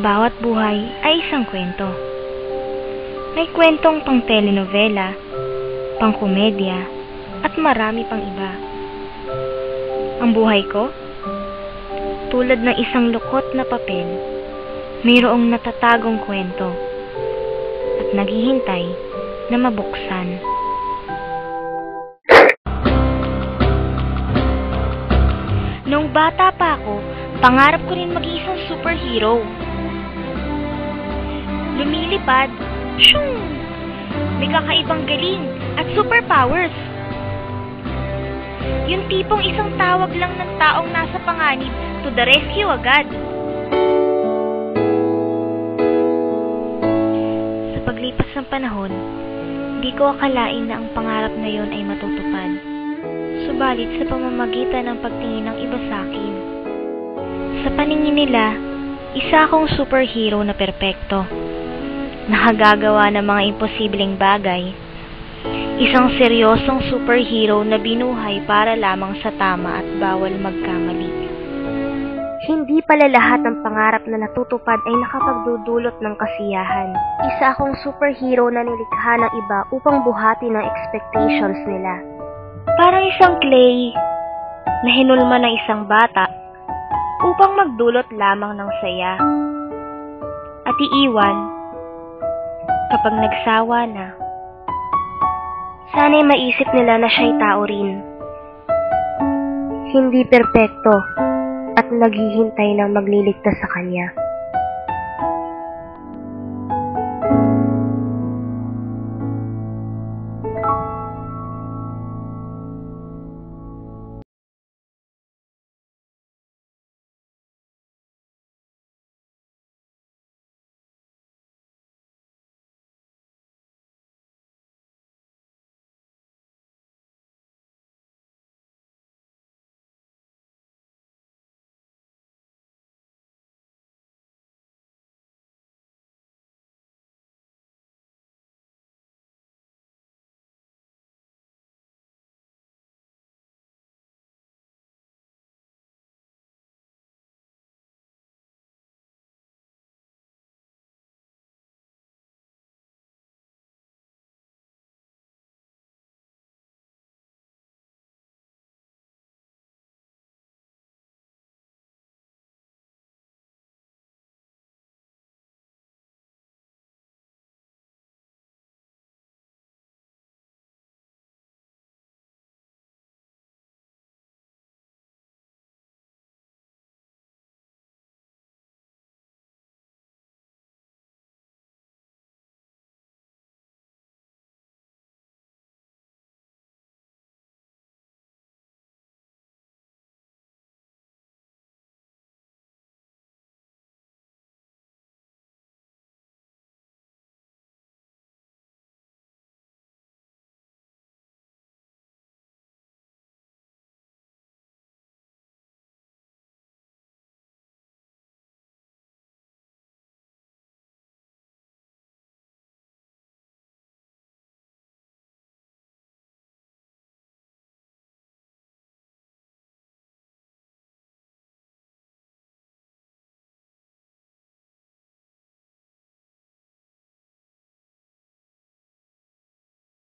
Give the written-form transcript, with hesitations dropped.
Bawat buhay ay isang kwento. May kwentong pang telenovela, pang komedya, at marami pang iba. Ang buhay ko, tulad ng isang lukot na papel, mayroong natatagong kwento at naghihintay na mabuksan. Nung bata pa ako, pangarap ko rin maging isang superhero. Lumilipad, shung! May kakaibang galing at superpowers. Yung tipong isang tawag lang ng taong nasa panganib to the rescue agad. Sa paglipas ng panahon, di ko akalain na ang pangarap na yon ay matutupad. Subalit sa pamamagitan ng pagtingin ng iba sa akin, sa paningin nila, isa akong superhero na perpekto. Nakagagawa ng mga imposibleng bagay. Isang seryosong superhero na binuhay para lamang sa tama at bawal magkamali. Hindi pala lahat ng pangarap na natutupad ay nakapagdudulot ng kasiyahan. Isa akong superhero na nilikha ng iba upang buhatin ang expectations nila. Parang isang clay na hinulma ng isang bata upang magdulot lamang ng saya at iiwan kapag nagsawa na. Sana'y maisip nila na siya'y tao rin. Hindi perpekto at naghihintay ng magliligtas sa kanya.